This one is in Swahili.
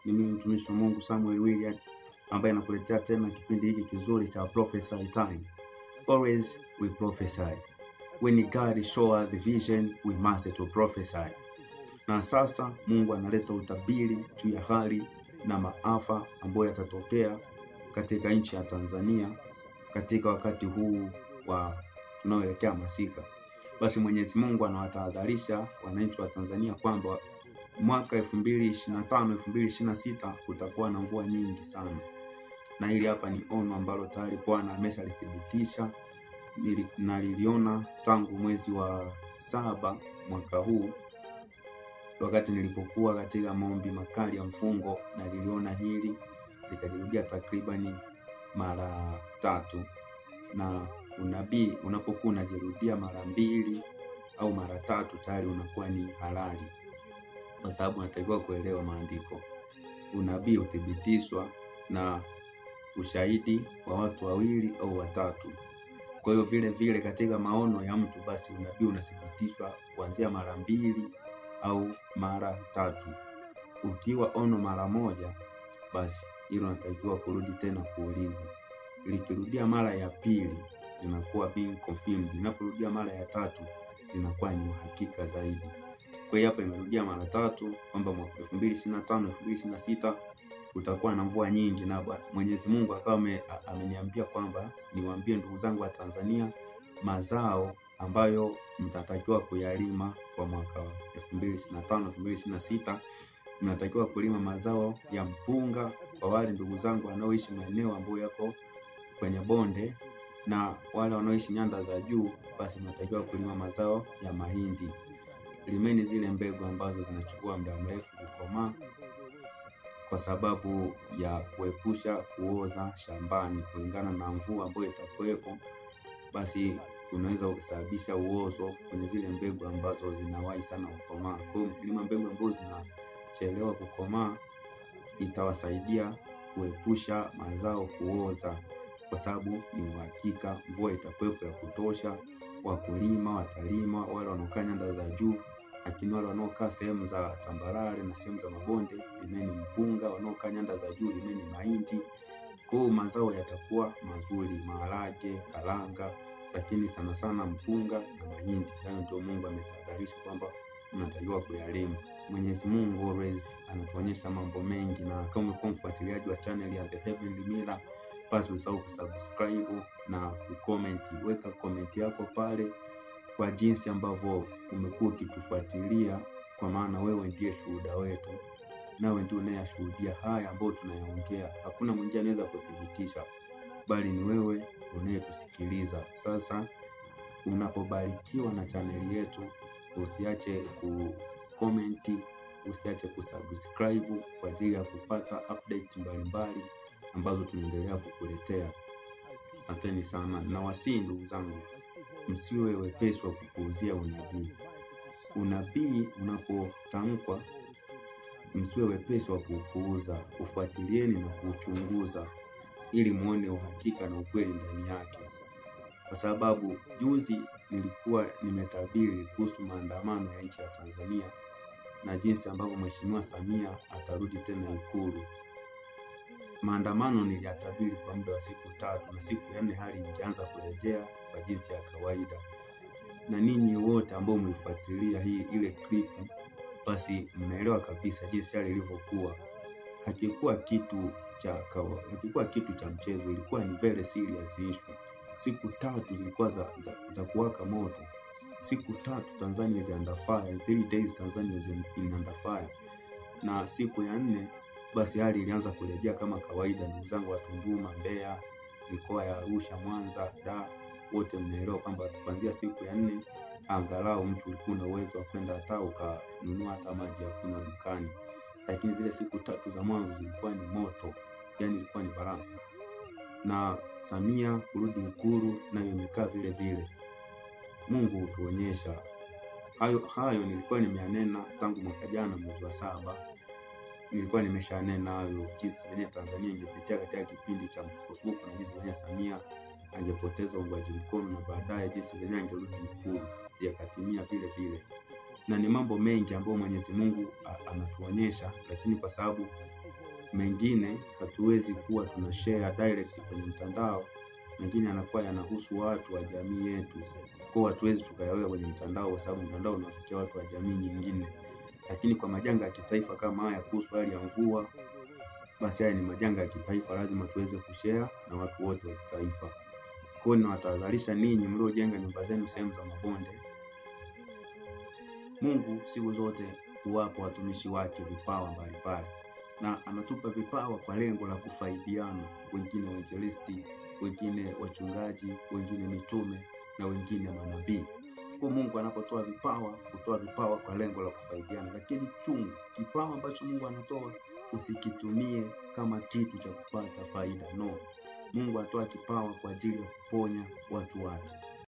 Ni mimi mtumishi wa Mungu Samuel William ambaye nakuletea tena kipindi hiki kizuri cha Prophesy Time. Always we prophesy. When God show us the vision, we must to prophesy. Na sasa Mungu analeta utabiri juu ya hali na maafa ambayo yatatokea katika nchi ya Tanzania katika wakati huu wa tunaoelekea masika. Basi Mwenyezi Mungu anawatahadharisha wananchi wa Tanzania kwamba mwaka 2025-2026 kutakuwa na mvua nyingi sana. Na hili hapa ni ono ambalo tayari Bwana ameshalithibitisha. Niliona tangu mwezi wa 7 mwaka huu wakati nilipokuwa katika maombi makali ya mfungo, na niliona hili likajirudia takribani mara 3. Na unabii unapokuwa unajirudia mara 2 au mara 3 tayari unakuwa ni halali, kwa sababu unatakiwa kuelewa maandiko. Unabii uthibitishwa na ushahidi wa watu 2 au 3. Kwa hiyo vile vile katika maono ya mtu, basi unabii unathibitishwa kuanzia mara 2 au mara 3. Ukiwa ono mara 1, basi hilo unatakiwa kurudi tena kuuliza. Likirudia mara ya 2 linakuwa being confirmed. Linaporudia mara ya 3 linakuwa ni uhakika zaidi. Kwa hiyo hapa imerudia mara 3 kwamba mwaka 2025-2026 utakuwa na mvua nyingi, na Mwenyezi Mungu akawa ameniambia kwamba niwaambie ndugu zangu wa Tanzania mazao ambayo mtatakiwa kuyalima kwa mwaka 2025-2026. Mnatakiwa kulima mazao ya mpunga kwa wale ndugu zangu wanaoishi maeneo ambayo yako kwenye bonde, na wale wanaoishi nyanda za juu basi mnatakiwa kulima mazao ya mahindi. Limeni zile mbegu ambazo zinachukua muda mrefu kukomaa, kwa sababu ya kuepusha kuoza shambani kulingana na mvua ambayo itakuwepo. Basi unaweza kusababisha uozo kwenye zile mbegu ambazo zinawahi sana kukomaa. Kwa hiyo mkilima mbegu ambazo zinachelewa kukomaa, itawasaidia kuepusha mazao kuoza, kwa sababu ni uhakika mvua itakuwepo ya kutosha. Wakulima watalima, wale wanaokaa nyanda za juu, lakini wale wanaokaa sehemu za tambarare na sehemu za mabonde limeni mpunga, wanaokaa nyanda za juu limeni mahindi. Kwa hiyo mazao yatakuwa mazuri, maharage, karanga, lakini sana sana mpunga na mahindi. Hayo ndio Mungu ametahadharisha kwamba mnatakiwa kuyalima. Mwenyezi Mungu always anatuonyesha mambo mengi, na kama umekuwa mfuatiliaji wa channel ya The Heavenly Mirror, basi usahau kusubscribe na kucomment. Weka comment yako pale kwa jinsi ambavyo umekuwa ukitufuatilia, kwa maana wewe ndiye shuhuda wetu, nawe ndiye unayeshuhudia haya ambayo tunayaongea. Hakuna mwingine anaweza kuthibitisha, bali ni wewe unayetusikiliza. Sasa unapobarikiwa na channel yetu, usiache kucomment, usiache kusubscribe kwa ajili ya kupata update mbalimbali ambazo tunaendelea kukuletea. Asanteni sana, na wasii ndugu zangu, msiwe wepesi wa kupuuzia unabii. Unabii unapotamkwa, msiwe wepesi wa kupuuza. Ufuatilieni na kuchunguza ili muone uhakika na ukweli ndani yake. Kwa sababu juzi nilikuwa nimetabiri kuhusu maandamano ya nchi ya Tanzania na jinsi ambavyo Mheshimiwa Samia atarudi tena Ikulu. Maandamano niliyatabiri kwa muda wa siku 3, na siku ya 4 hali ingeanza kurejea kwa jinsi ya kawaida. Na ninyi wote ambao mlifuatilia ile clip, basi mnaelewa kabisa jinsi hali ilivyokuwa. Hakikuwa kitu cha mchezo, ilikuwa ni very serious issue. Siku 3 zilikuwa za kuwaka moto. Siku 3 Tanzania is under fire, 3 days Tanzania is in under fire. Na siku ya 4 basi hali ilianza kurejea kama kawaida. Ndugu zangu wa Tunduma, Mbeya, mikoa ya Arusha, Mwanza, Dar, wote mnaelewa kwamba kuanzia siku ya 4 angalau mtu ulikuwa na uwezo wa kwenda hata ukanunua hata maji ya kunywa dukani. Lakini zile siku 3 za mwanzo zilikuwa ni moto, yani ilikuwa ni baraka. Na Samia kurudi Ikulu na imekaa vile vile. Mungu hutuonyesha hayo nilikuwa nimeanena tangu mwaka jana mwezi wa 7. Nilikuwa nimeshanena hayo jinsi vile Tanzania ingepitia katika kipindi cha msukosuko, na jinsi vile Samia angepoteza uungwaji mkono, na baadaye jinsi vile angerudi Ikulu. Yakatimia vile vile. na ni mambo mengi ambayo Mwenyezi Mungu anatuonyesha, lakini kwa sababu mengine hatuwezi kuwa tunashare direct kwenye mtandao, mengine yanakuwa yanahusu watu wa jamii yetu, kwa hatuwezi tukayaweka kwenye mtandao kwa sababu mtandao unafikia watu wa jamii nyingine. Lakini kwa majanga ya kitaifa kama haya kuhusu hali ya mvua, basi haya ni majanga ya kitaifa, lazima tuweze kushare na watu wote wa kitaifa. Kwa hiyo ninawatahadharisha ninyi mliojenga nyumba zenu sehemu za mabonde, Mungu siku zote huwapa watumishi wake vipawa mbalimbali, na anatupa vipawa kwa lengo la kufaidiana, wengine wainjilisti, wengine wachungaji, wengine mitume na wengine manabii. Kwa Mungu anapotoa vipawa, hutoa vipawa kwa lengo la kufaidiana, lakini chunga kipawa ambacho Mungu anatoa usikitumie kama kitu cha kupata faida. No, Mungu atoa kipawa kwa ajili ya kuponya watu wake.